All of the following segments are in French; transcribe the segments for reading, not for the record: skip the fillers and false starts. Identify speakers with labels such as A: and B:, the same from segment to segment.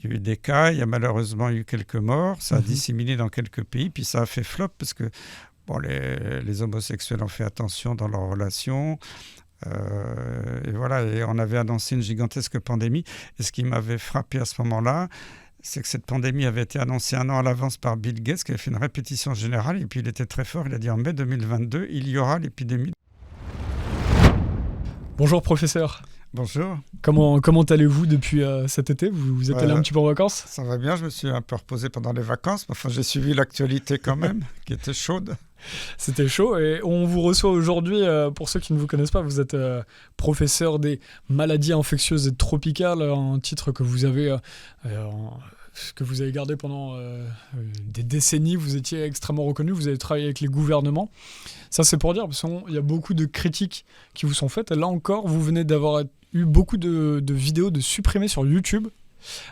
A: il y a eu des cas, il y a malheureusement eu quelques morts, ça a
B: Mhm.
A: disséminé dans quelques pays, puis ça a fait flop parce que bon, les homosexuels ont fait attention dans leurs relations. Et voilà, et on avait annoncé une gigantesque pandémie. Et ce qui m'avait frappé à ce moment-là, c'est que cette pandémie avait été annoncée 1 an à l'avance par Bill Gates, qui avait fait une répétition générale. Et puis il était très fort, il a dit en mai 2022, il y aura l'épidémie.
B: Bonjour professeur,
A: Bonjour.
B: comment allez-vous depuis cet été? Vous êtes allé un
A: Euh,
B: petit peu en vacances?
A: Ça va bien, je me suis un peu reposé pendant les vacances. Enfin, j'ai suivi l'actualité quand même, qui était chaude.
B: C'était chaud et on vous reçoit aujourd'hui, pour ceux qui ne vous connaissent pas, vous êtes professeur des maladies infectieuses et tropicales, un titre que vous avez, que vous avez gardé pendant des décennies. Vous étiez extrêmement reconnu, vous avez travaillé avec les gouvernements. Ça c'est pour dire, parce qu'il y a beaucoup de critiques qui vous sont faites. Et là encore, vous venez d'avoir eu beaucoup de vidéos de supprimées sur YouTube,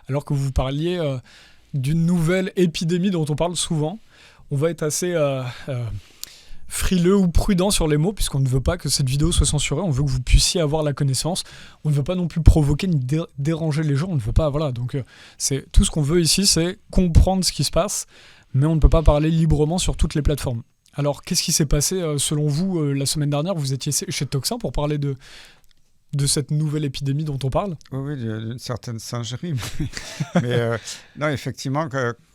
B: alors que vous parliez d'une nouvelle épidémie dont on parle souvent. On va être assez frileux ou prudent sur les mots, puisqu'on ne veut pas que cette vidéo soit censurée. On veut que vous puissiez avoir la connaissance. On ne veut pas non plus provoquer ni déranger les gens. On ne veut pas, voilà. Donc, c'est tout ce qu'on veut ici, c'est comprendre ce qui se passe, mais on ne peut pas parler librement sur toutes les plateformes. Alors, qu'est-ce qui s'est passé selon vous la semaine dernière? Vous étiez chez Toxin pour parler de cette nouvelle épidémie dont on parle.
A: Oui, d'une certaine singerie. Non, effectivement,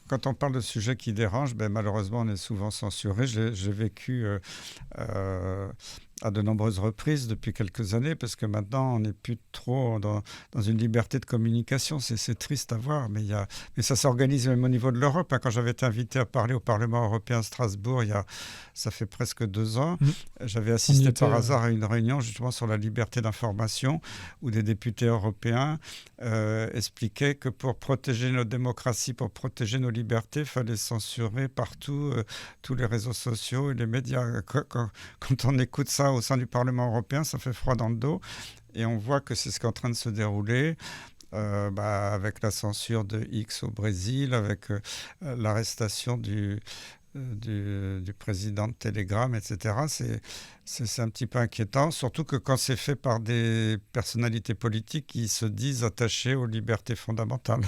A: quand on parle de sujets qui dérangent, malheureusement, on est souvent censuré. J'ai vécu à de nombreuses reprises depuis quelques années, parce que maintenant, on n'est plus trop dans une liberté de communication. C'est triste à voir, mais ça s'organise même au niveau de l'Europe. Quand j'avais été invité à parler au Parlement européen à Strasbourg, ça fait presque 2 ans, j'avais assisté par hasard à une réunion justement sur la liberté d'information, où des députés européens expliquaient que pour protéger nos démocraties, pour protéger nos libertés, il fallait censurer partout tous les réseaux sociaux et les médias. Quand on écoute ça au sein du Parlement européen, ça fait froid dans le dos. Et on voit que c'est ce qui est en train de se dérouler. Avec la censure de X au Brésil, avec l'arrestation du président de Telegram, etc. C'est un petit peu inquiétant, surtout que quand c'est fait par des personnalités politiques qui se disent attachées aux libertés fondamentales.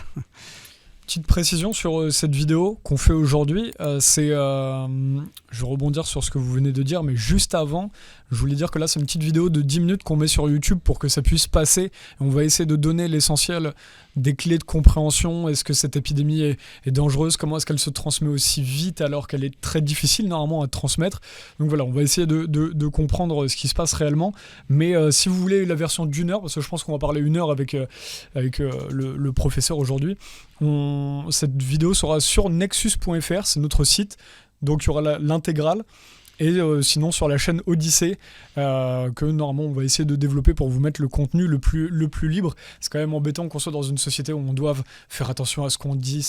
B: Petite précision sur cette vidéo qu'on fait aujourd'hui, je vais rebondir sur ce que vous venez de dire, mais juste avant, je voulais dire que là c'est une petite vidéo de 10 minutes qu'on met sur YouTube pour que ça puisse passer. Et on va essayer de donner l'essentiel des clés de compréhension. Est-ce que cette épidémie est dangereuse? Comment est-ce qu'elle se transmet aussi vite alors qu'elle est très difficile normalement à transmettre? Donc voilà, on va essayer de comprendre ce qui se passe réellement. Mais si vous voulez la version d'1 heure, parce que je pense qu'on va parler 1 heure avec le professeur aujourd'hui, cette vidéo sera sur nexus.fr, c'est notre site. Donc il y aura l'intégrale. Et sinon sur la chaîne Odyssée, que normalement on va essayer de développer pour vous mettre le contenu le plus libre. C'est quand même embêtant qu'on soit dans une société où on doit faire attention à ce qu'on dit.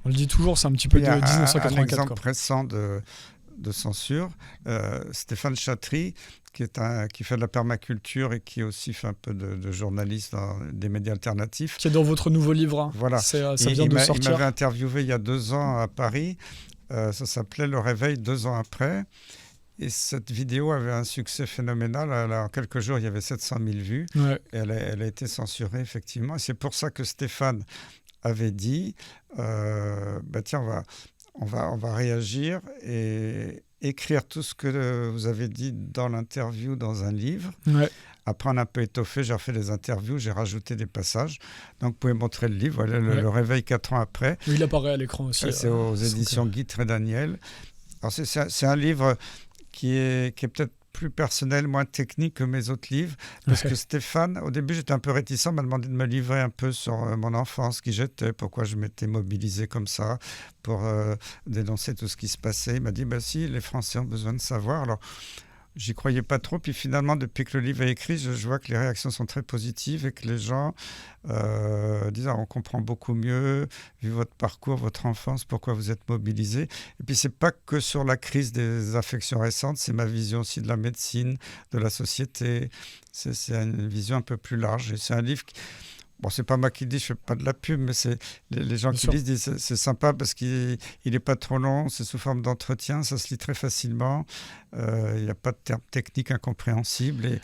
B: On le dit toujours, c'est un petit peu de 1984.
A: Un exemple récent de censure, Stéphane Chatry, qui fait de la permaculture et qui aussi fait un peu de journaliste dans des médias alternatifs.
B: Qui est dans votre nouveau livre. Hein.
A: Voilà.
B: Ça vient de sortir.
A: Il m'avait interviewé il y a 2 ans à Paris. Ça s'appelait Le Réveil 2 ans après. Et cette vidéo avait un succès phénoménal. En quelques jours, il y avait 700 000 vues.
B: Ouais.
A: Et elle a été censurée, effectivement. Et c'est pour ça que Stéphane avait dit tiens, on va réagir et écrire tout ce que vous avez dit dans l'interview dans un livre.
B: Ouais.
A: Après, on a un peu étoffé, j'ai refait des interviews, j'ai rajouté des passages. Donc, vous pouvez montrer le livre, voilà, le Réveil 4 ans après.
B: Oui, il apparaît à l'écran aussi.
A: C'est aux éditions Guy Trédaniel. Alors, c'est un livre qui est peut-être plus personnel, moins technique que mes autres livres. Parce que Stéphane, au début, j'étais un peu réticent, m'a demandé de me livrer un peu sur mon enfance, qui j'étais, pourquoi je m'étais mobilisé comme ça pour dénoncer tout ce qui se passait. Il m'a dit, si, les Français ont besoin de savoir. Alors, j'y croyais pas trop, puis finalement, depuis que le livre est écrit, je vois que les réactions sont très positives et que les gens disent on comprend beaucoup mieux, vu votre parcours, votre enfance, pourquoi vous êtes mobilisé. Et puis, c'est pas que sur la crise des infections récentes, c'est ma vision aussi de la médecine, de la société. C'est une vision un peu plus large. Et c'est un livre Bon, c'est pas moi qui le dis, je fais pas de la pub, mais c'est les gens qui disent c'est sympa parce qu'il est pas trop long, c'est sous forme d'entretien, ça se lit très facilement, il n'y a pas de termes techniques incompréhensibles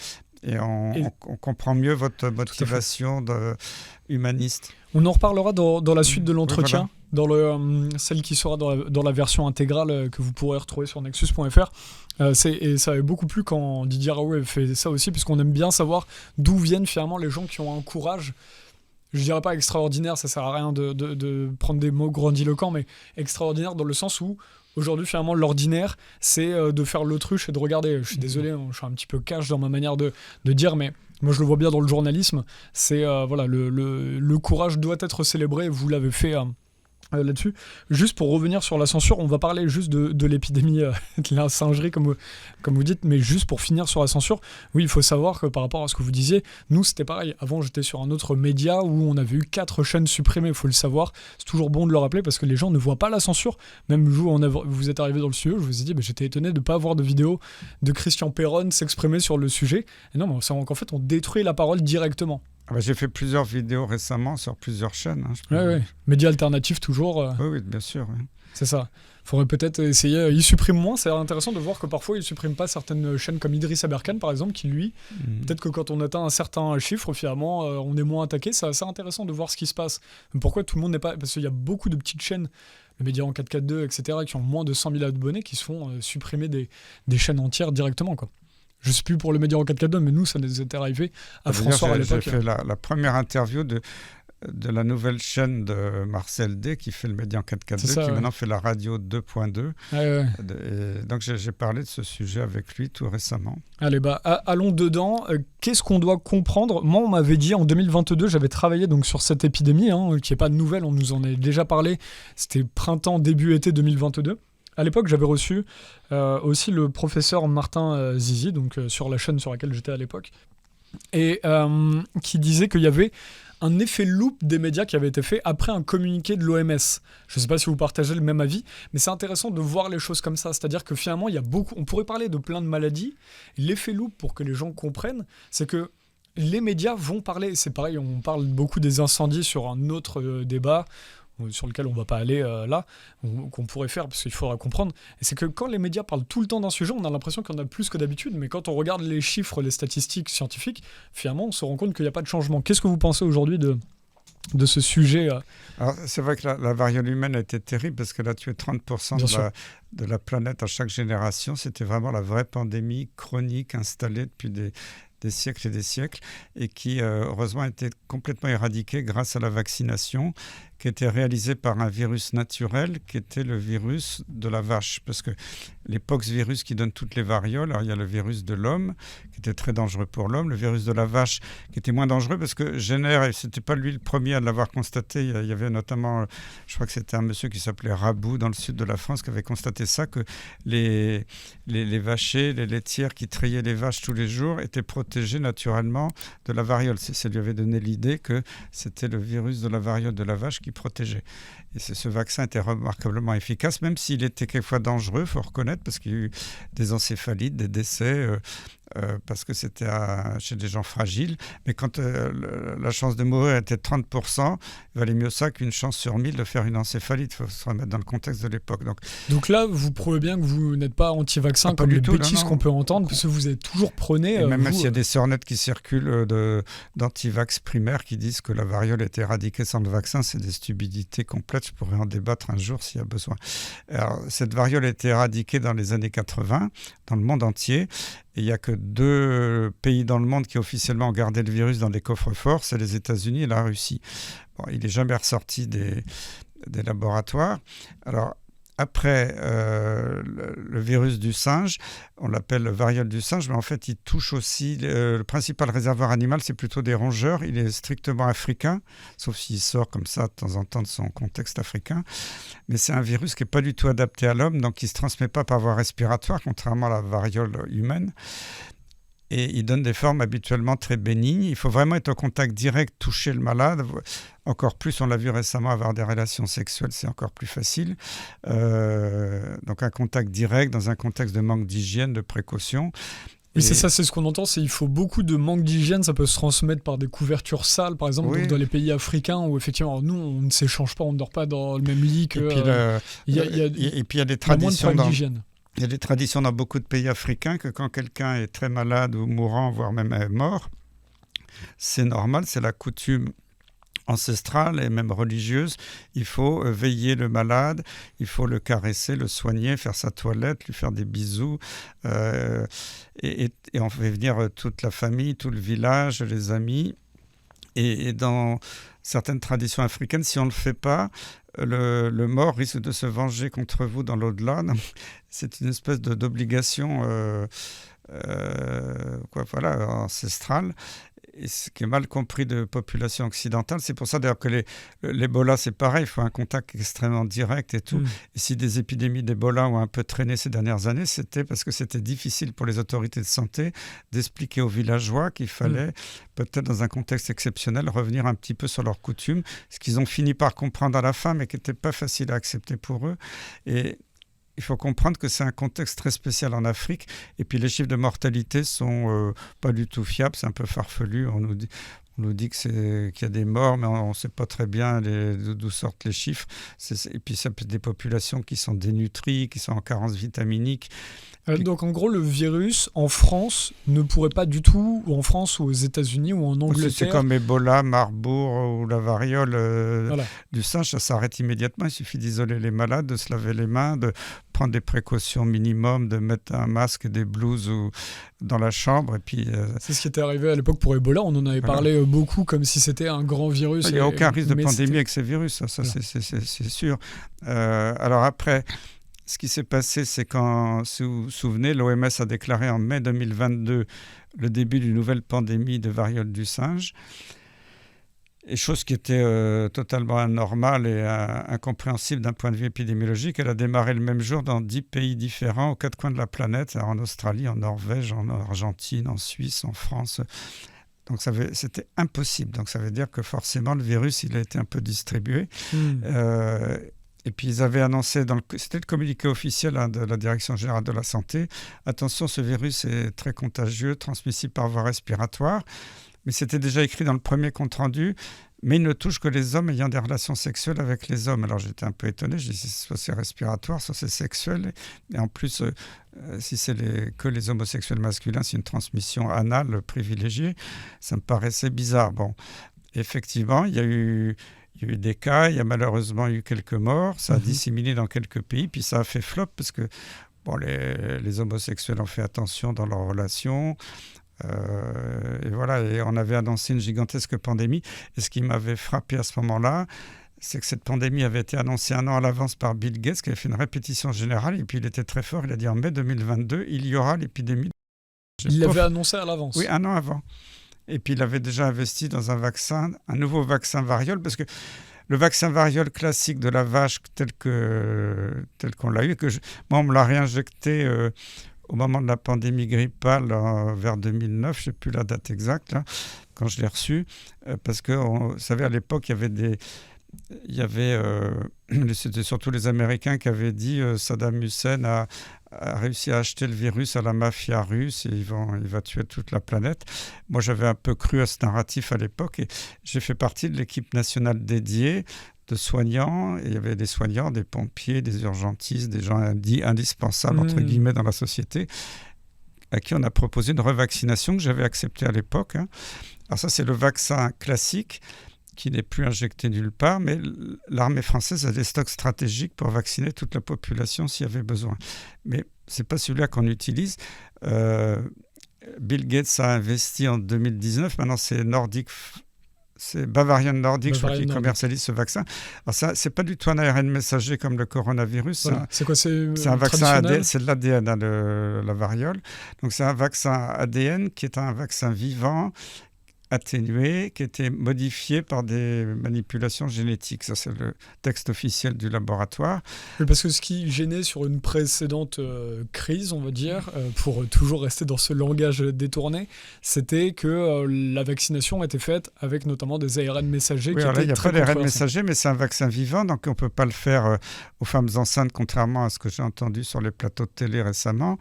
A: Et on comprend mieux votre motivation humaniste.
B: On en reparlera dans la suite de l'entretien,
A: Oui, voilà.
B: dans celle qui sera dans la version intégrale que vous pourrez retrouver sur nexus.fr. Et ça avait beaucoup plu quand Didier Raoult fait ça aussi, puisqu'on aime bien savoir d'où viennent finalement les gens qui ont un courage, je dirais pas extraordinaire, ça sert à rien de prendre des mots grandiloquents, mais extraordinaire dans le sens où aujourd'hui, finalement, l'ordinaire, c'est de faire l'autruche et de regarder. Je suis désolé, je suis un petit peu cash dans ma manière de dire, mais moi, je le vois bien dans le journalisme. C'est voilà, le courage doit être célébré. Vous l'avez fait là-dessus. Juste pour revenir sur la censure, on va parler juste de l'épidémie de la singerie, comme vous dites, mais juste pour finir sur la censure, oui, il faut savoir que par rapport à ce que vous disiez, nous, c'était pareil. Avant, j'étais sur un autre média où on avait eu 4 chaînes supprimées, il faut le savoir. C'est toujours bon de le rappeler parce que les gens ne voient pas la censure. Même vous êtes arrivé dans le studio, je vous ai dit, j'étais étonné de ne pas avoir de vidéo de Christian Perron s'exprimer sur le sujet. Et non, c'est qu'en fait, on détruit la parole directement.
A: J'ai fait plusieurs vidéos récemment sur plusieurs chaînes.
B: Oui. Médias alternatifs toujours.
A: Oui, bien sûr. Oui.
B: C'est ça. Il faudrait peut-être essayer. Il supprime moins. C'est intéressant de voir que parfois, il ne supprime pas certaines chaînes comme Idriss Aberkan, par exemple, qui lui, peut-être que quand on atteint un certain chiffre, finalement, on est moins attaqué. C'est assez intéressant de voir ce qui se passe. Pourquoi tout le monde n'est pas... Parce qu'il y a beaucoup de petites chaînes, le Média en 442, etc., qui ont moins de 100 000 abonnés, qui se font supprimer des chaînes entières directement, quoi. Je ne sais plus pour le Média en 442, mais nous, ça nous était arrivé à François à l'époque.
A: J'ai fait la première interview de la nouvelle chaîne de Marcel D qui fait le Média en 442, qui maintenant fait la radio 2.2. Donc j'ai parlé de ce sujet avec lui tout récemment.
B: Allez, allons dedans. Qu'est-ce qu'on doit comprendre ? Moi, on m'avait dit en 2022, j'avais travaillé donc sur cette épidémie, qui n'est pas nouvelle, on nous en a déjà parlé. C'était printemps, début été 2022. À l'époque, j'avais reçu aussi le professeur Martin Zizi, donc sur la chaîne sur laquelle j'étais à l'époque, et qui disait qu'il y avait un effet loupe des médias qui avait été fait après un communiqué de l'OMS. Je ne sais pas si vous partagez le même avis, mais c'est intéressant de voir les choses comme ça. C'est-à-dire que finalement, il y a on pourrait parler de plein de maladies. L'effet loupe, pour que les gens comprennent, c'est que les médias vont parler. C'est pareil, on parle beaucoup des incendies sur un autre débat, sur lequel on ne va pas aller là, qu'on pourrait faire parce qu'il faudra comprendre. Et c'est que quand les médias parlent tout le temps d'un sujet, on a l'impression qu'il y en a plus que d'habitude, mais quand on regarde les chiffres, les statistiques scientifiques, finalement, on se rend compte qu'il n'y a pas de changement. Qu'est-ce que vous pensez aujourd'hui de ce sujet
A: Alors, c'est vrai que la variole humaine a été terrible parce qu'elle a tué 30% de la planète à chaque génération. C'était vraiment la vraie pandémie chronique installée depuis des siècles et des siècles et qui, heureusement, a été complètement éradiquée grâce à la vaccination qui était réalisée par un virus naturel qui était le virus de la vache. Parce que les poxvirus qui donnent toutes les varioles, alors il y a le virus de l'homme qui était très dangereux pour l'homme, le virus de la vache qui était moins dangereux parce que Jenner, et ce n'était pas lui le premier à l'avoir constaté, il y avait notamment, je crois que c'était un monsieur qui s'appelait Rabou dans le sud de la France qui avait constaté ça, que les vachers, les laitières qui triaient les vaches tous les jours étaient protégés naturellement de la variole. Ça lui avait donné l'idée que c'était le virus de la variole de la vache qui protégeait. Et ce vaccin était remarquablement efficace, même s'il était quelquefois dangereux, il faut reconnaître, parce qu'il y a eu des encéphalites, des décès, parce que c'était chez des gens fragiles. Mais quand la chance de mourir était de 30%, il valait mieux ça qu'une chance sur 1000 de faire une encéphalite. Il faut se remettre dans le contexte de l'époque.
B: Donc là, vous prouvez bien que vous n'êtes pas anti-vaccin comme les bêtises qu'on peut entendre, parce que vous êtes toujours prôné.
A: Et même s'il y a des sornettes qui circulent d'anti-vax primaires qui disent que la variole est éradiquée sans le vaccin, c'est des stupidités complètes. Je pourrais en débattre un jour s'il y a besoin. Alors, cette variole a été éradiquée dans les années 80 dans le monde entier. Et il n'y a que 2 pays dans le monde qui officiellement ont gardé le virus dans des coffres-forts, c'est les États-Unis et la Russie. Bon, il n'est jamais ressorti des laboratoires. Alors, après le virus du singe, on l'appelle variole du singe, mais en fait, il touche aussi... le principal réservoir animal, c'est plutôt des rongeurs. Il est strictement africain, sauf s'il sort comme ça de temps en temps de son contexte africain. Mais c'est un virus qui n'est pas du tout adapté à l'homme, donc il ne se transmet pas par voie respiratoire, contrairement à la variole humaine. Et il donne des formes habituellement très bénignes. Il faut vraiment être en contact direct, toucher le malade. Encore plus, on l'a vu récemment, avoir des relations sexuelles, c'est encore plus facile. Donc un contact direct dans un contexte de manque d'hygiène, de précaution.
B: Oui, c'est ça, c'est ce qu'on entend, il faut beaucoup de manque d'hygiène, ça peut se transmettre par des couvertures sales, par exemple, donc dans les pays africains où effectivement, nous, on ne s'échange pas, on ne dort pas dans le même lit que...
A: Et puis il y a des traditions
B: d'hygiène.
A: Il y a des traditions dans beaucoup de pays africains que quand quelqu'un est très malade ou mourant, voire même est mort, c'est normal, c'est la coutume ancestrale et même religieuse, il faut veiller le malade, il faut le caresser, le soigner, faire sa toilette, lui faire des bisous, et on fait venir toute la famille, tout le village, les amis. Et dans certaines traditions africaines, si on ne le fait pas, le mort risque de se venger contre vous dans l'au-delà. C'est une espèce d'obligation ancestrale. Et ce qui est mal compris de population occidentale. C'est pour ça d'ailleurs que l'Ebola, c'est pareil, il faut un contact extrêmement direct et tout. Et si des épidémies d'Ebola ont un peu traîné ces dernières années, c'était parce que c'était difficile pour les autorités de santé d'expliquer aux villageois qu'il fallait, peut-être dans un contexte exceptionnel, revenir un petit peu sur leurs coutumes, ce qu'ils ont fini par comprendre à la fin, mais qui n'était pas facile à accepter pour eux. Et il faut comprendre que c'est un contexte très spécial en Afrique. Et puis les chiffres de mortalité sont pas du tout fiables, c'est un peu farfelu. On nous dit qu'il y a des morts, mais on ne sait pas très bien d'où sortent les chiffres. Et puis ça peut être des populations qui sont dénutries, qui sont en carence vitaminique.
B: Donc en gros, le virus en France ne pourrait pas du tout, ou en France ou aux États-Unis ou en Angleterre.
A: C'est comme Ebola, Marbourg ou la variole du singe, ça s'arrête immédiatement. Il suffit d'isoler les malades, de se laver les mains, de prendre des précautions minimum, de mettre un masque, des blouses dans la chambre. Et puis,
B: c'est ce qui était arrivé à l'époque pour Ebola. On en avait parlé beaucoup comme si c'était un grand virus.
A: Il n'y a aucun risque de pandémie avec ces virus, ça c'est sûr. Alors après, ce qui s'est passé, c'est quand, si vous vous souvenez, l'OMS a déclaré en mai 2022 le début d'une nouvelle pandémie de variole du singe. Et chose qui était totalement anormale et incompréhensible d'un point de vue épidémiologique. Elle a démarré le même jour dans 10 pays différents, aux 4 coins de la planète, en Australie, en Norvège, en Argentine, en Suisse, en France. Donc c'était impossible. Donc ça veut dire que forcément le virus, il a été un peu distribué. Et puis ils avaient annoncé, c'était le communiqué officiel de la Direction générale de la santé, attention, ce virus est très contagieux, transmissible par voie respiratoire. Mais c'était déjà écrit dans le premier compte-rendu, mais il ne touche que les hommes ayant des relations sexuelles avec les hommes. Alors j'étais un peu étonné, je dis soit c'est respiratoire, soit c'est sexuel. Et en plus, si c'est que les homosexuels masculins, c'est une transmission anale privilégiée. Ça me paraissait bizarre. Bon, effectivement, il y a eu des cas, il y a malheureusement eu quelques morts, ça a disséminé dans quelques pays, puis ça a fait flop parce que les homosexuels ont fait attention dans leurs relations. Et voilà, et on avait annoncé une gigantesque pandémie. Et ce qui m'avait frappé à ce moment-là, c'est que cette pandémie avait été annoncée 1 an à l'avance par Bill Gates, qui avait fait une répétition générale. Et puis il était très fort, il a dit en mai 2022, il y aura l'épidémie.
B: Il l'avait annoncé à l'avance.
A: Oui, 1 an avant. Et puis il avait déjà investi dans un nouveau vaccin variole, parce que le vaccin variole classique de la vache tel qu'on l'a eu, moi on me l'a réinjecté au moment de la pandémie grippale vers 2009, je ne sais plus la date exacte, là, quand je l'ai reçu, parce que vous savez, à l'époque, c'était surtout les Américains qui avaient dit Saddam Hussein a réussi à acheter le virus à la mafia russe et il va tuer toute la planète. Moi, j'avais un peu cru à ce narratif à l'époque et j'ai fait partie de l'équipe nationale dédiée de soignants. Et il y avait des soignants, des pompiers, des urgentistes, des gens indispensables, entre guillemets, dans la société, à qui on a proposé une revaccination que j'avais acceptée à l'époque. Alors ça, c'est le vaccin classique qui n'est plus injecté nulle part, mais l'armée française a des stocks stratégiques pour vacciner toute la population s'il y avait besoin. Mais ce n'est pas celui-là qu'on utilise. Bill Gates a investi en 2019, maintenant c'est Bavarian Nordic, je crois, qui commercialise ce vaccin. Alors ça, c'est pas du tout un ARN messager comme le coronavirus.
B: Voilà. C'est quoi,
A: c'est un vaccin ADN, c'est de l'ADN, la variole. Donc c'est un vaccin ADN qui est un vaccin vivant, atténué, qui était modifié par des manipulations génétiques. Ça, c'est le texte officiel du laboratoire.
B: Oui, parce que ce qui gênait sur une précédente crise, on va dire, pour toujours rester dans ce langage détourné, c'était que la vaccination était faite avec notamment des ARN messagers.
A: Oui, alors là, il n'y a pas d'ARN messager, mais c'est un vaccin vivant, donc on ne peut pas le faire aux femmes enceintes, contrairement à ce que j'ai entendu sur les plateaux de télé récemment.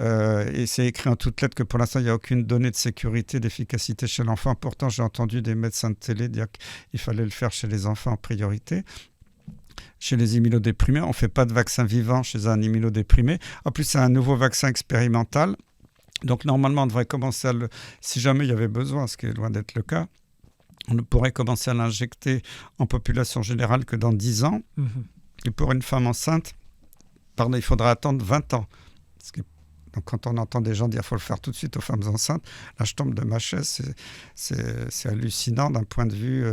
A: Et c'est écrit en toutes lettres que pour l'instant, il n'y a aucune donnée de sécurité, d'efficacité chez l'enfant. Pourtant, j'ai entendu des médecins de télé dire qu'il fallait le faire chez les enfants en priorité. chez les immunodéprimés. On ne fait pas de vaccin vivant chez un immunodéprimé. En plus, c'est un nouveau vaccin expérimental. Donc, normalement, on devrait commencer si jamais il y avait besoin, ce qui est loin d'être le cas, on ne pourrait commencer à l'injecter en population générale que dans 10 ans. Et pour une femme enceinte, il faudra attendre 20 ans. Donc, quand on entend des gens dire qu'il faut le faire tout de suite aux femmes enceintes, là, je tombe de ma chaise. C'est hallucinant d'un point de vue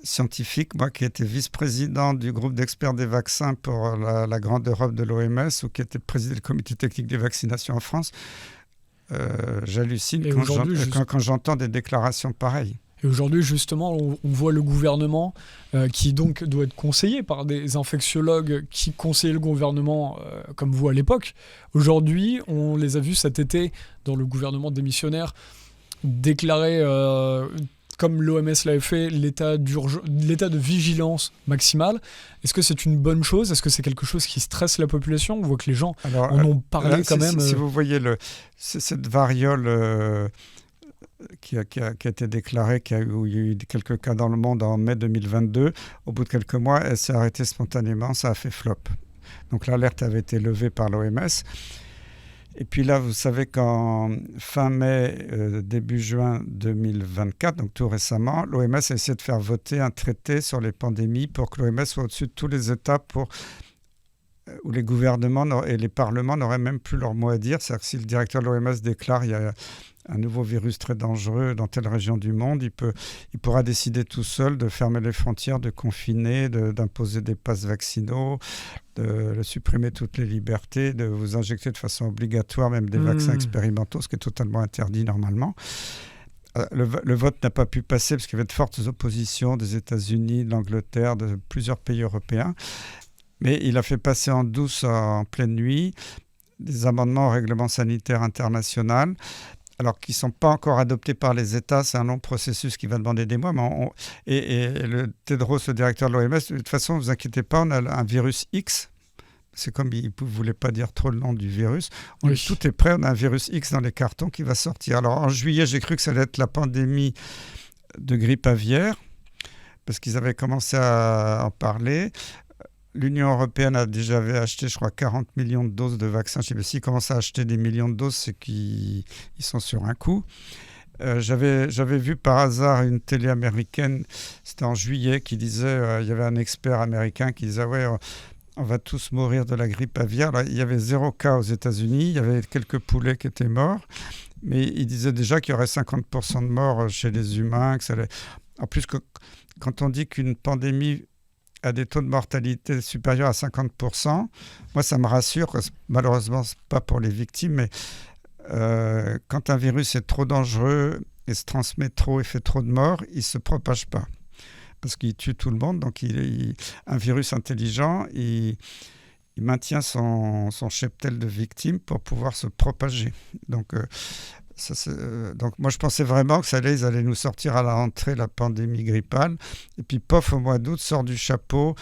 A: scientifique. Moi, qui étais vice-président du groupe d'experts des vaccins pour la grande Europe de l'OMS, ou qui était président du comité technique des vaccinations en France, j'hallucine quand j'entends des déclarations pareilles.
B: Et aujourd'hui, justement, on voit le gouvernement qui donc doit être conseillé par des infectiologues qui conseillaient le gouvernement comme vous à l'époque. Aujourd'hui, on les a vus cet été dans le gouvernement démissionnaire déclarer, comme l'OMS l'avait fait, l'état de vigilance maximale. Est-ce que c'est une bonne chose ? Est-ce que c'est quelque chose qui stresse la population ? On voit que les gens en ont parlé quand même.
A: Si vous voyez cette variole... Qui a été déclarée, où il y a eu quelques cas dans le monde en mai 2022. Au bout de quelques mois, elle s'est arrêtée spontanément, ça a fait flop. Donc l'alerte avait été levée par l'OMS. Et puis là, vous savez qu'en fin mai, début juin 2024, donc tout récemment, l'OMS a essayé de faire voter un traité sur les pandémies pour que l'OMS soit au-dessus de tous les États où les gouvernements et les parlements n'auraient même plus leur mot à dire. C'est-à-dire que si le directeur de l'OMS déclare qu'il y a un nouveau virus très dangereux dans telle région du monde, il pourra décider tout seul de fermer les frontières, de confiner, d'imposer des passes vaccinaux, de supprimer toutes les libertés, de vous injecter de façon obligatoire même des vaccins expérimentaux, ce qui est totalement interdit normalement. Le vote n'a pas pu passer parce qu'il y avait de fortes oppositions des États-Unis, de l'Angleterre, de plusieurs pays européens. Mais il a fait passer en douce, en pleine nuit, des amendements au règlement sanitaire international, alors qui ne sont pas encore adoptés par les États. C'est un long processus qui va demander des mois. Et le Tedros, le directeur de l'OMS, de toute façon, ne vous inquiétez pas, on a un virus X. C'est comme il ne voulait pas dire trop le nom du virus. Tout est prêt, on a un virus X dans les cartons qui va sortir. Alors en juillet, j'ai cru que ça allait être la pandémie de grippe aviaire, parce qu'ils avaient commencé à en parler. L'Union européenne a déjà acheté, je crois, 40 millions de doses de vaccins. Je sais pas s'ils commencent à acheter des millions de doses, c'est qu'ils sont sur un coup. J'avais vu par hasard une télé américaine, c'était en juillet, qui disait, il y avait un expert américain qui disait, ouais, on va tous mourir de la grippe aviaire. Là, il y avait 0 cas aux États-Unis, il y avait quelques poulets qui étaient morts, mais il disait déjà qu'il y aurait 50% de morts chez les humains. En plus, quand on dit qu'une pandémie à des taux de mortalité supérieurs à 50%. Moi, ça me rassure. Malheureusement, ce n'est pas pour les victimes, mais quand un virus est trop dangereux et se transmet trop et fait trop de morts, il ne se propage pas parce qu'il tue tout le monde. Donc, un virus intelligent, il maintient son cheptel de victimes pour pouvoir se propager. Donc, donc moi, je pensais vraiment que ils allaient nous sortir à la rentrée la pandémie grippale. Et puis, pof, au mois d'août, sort du chapeau,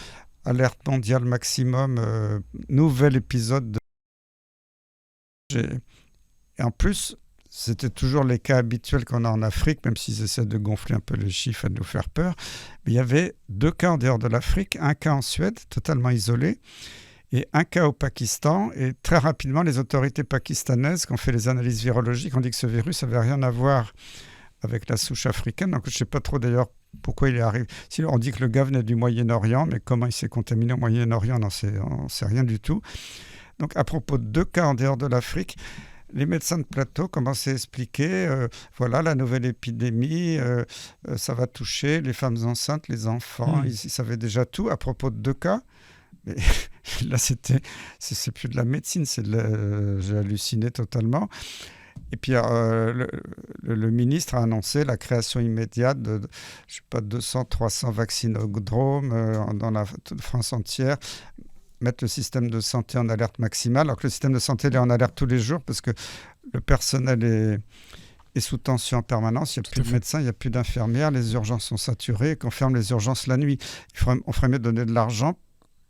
A: alerte mondiale maximum, nouvel épisode. Et en plus, c'était toujours les cas habituels qu'on a en Afrique, même s'ils essaient de gonfler un peu les chiffres et de nous faire peur. Mais il y avait 2 cas en dehors de l'Afrique, un cas en Suède, totalement isolé, et un cas au Pakistan. Et très rapidement, les autorités pakistanaises qui ont fait les analyses virologiques ont dit que ce virus n'avait rien à voir avec la souche africaine. Donc je ne sais pas trop d'ailleurs pourquoi il est arrivé. Sinon, on dit que le gars venait du Moyen-Orient, mais comment il s'est contaminé au Moyen-Orient, on n'en sait rien du tout. Donc à propos de 2 cas en dehors de l'Afrique, les médecins de plateau commençaient à expliquer, voilà, la nouvelle épidémie, ça va toucher les femmes enceintes, les enfants. Ils savaient déjà tout à propos de 2 cas. Mais là, c'est plus de la médecine, j'ai halluciné totalement. Et puis, le ministre a annoncé la création immédiate de 200, 300 vaccinodromes dans la France entière, mettre le système de santé en alerte maximale, alors que le système de santé est en alerte tous les jours parce que le personnel est sous tension en permanence, il n'y a plus de médecins, il n'y a plus d'infirmières, les urgences sont saturées, qu'on ferme les urgences la nuit. On ferait mieux de donner de l'argent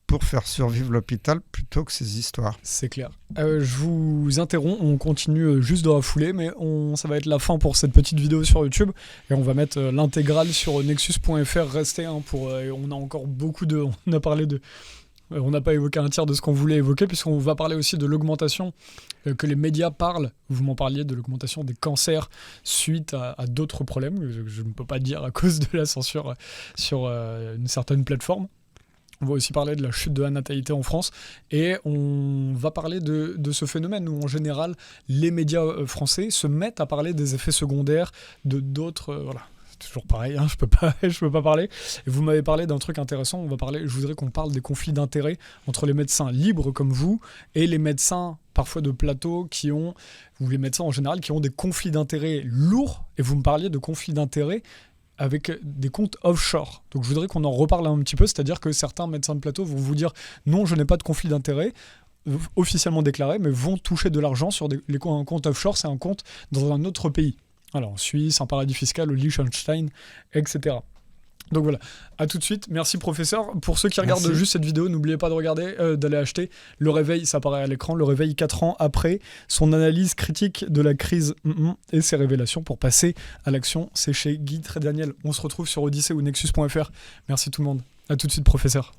A: pour faire survivre l'hôpital plutôt que ces histoires.
B: C'est clair. Je vous interromps, on continue juste dans la foulée, mais ça va être la fin pour cette petite vidéo sur YouTube et on va mettre l'intégrale sur nexus.fr. Restez, on a encore beaucoup de... On a parlé de... On n'a pas évoqué un tiers de ce qu'on voulait évoquer, puisqu'on va parler aussi de l'augmentation que les médias parlent. Vous m'en parliez de l'augmentation des cancers suite à d'autres problèmes, que je ne peux pas dire à cause de la censure sur une certaine plateforme. On va aussi parler de la chute de la natalité en France et on va parler de ce phénomène où en général les médias français se mettent à parler des effets secondaires de d'autres... voilà. Toujours pareil, je peux pas parler. Et vous m'avez parlé d'un truc intéressant. Je voudrais qu'on parle des conflits d'intérêts entre les médecins libres comme vous et les médecins parfois de plateau ou les médecins en général qui ont des conflits d'intérêts lourds. Et vous me parliez de conflits d'intérêts avec des comptes offshore. Donc je voudrais qu'on en reparle un petit peu, c'est-à-dire que certains médecins de plateau vont vous dire non, je n'ai pas de conflit d'intérêts officiellement déclaré, mais vont toucher de l'argent sur un compte offshore, c'est un compte dans un autre pays. Alors en Suisse, un paradis fiscal, au Liechtenstein, etc. Donc voilà, à tout de suite. Merci professeur. Pour ceux qui regardent juste cette vidéo, n'oubliez pas de regarder, d'aller acheter Le Réveil, ça apparaît à l'écran, Le Réveil 4 ans après, son analyse critique de la crise et ses révélations pour passer à l'action. C'est chez Guy Trédaniel. On se retrouve sur Odyssée ou Nexus.fr. Merci tout le monde. À tout de suite professeur.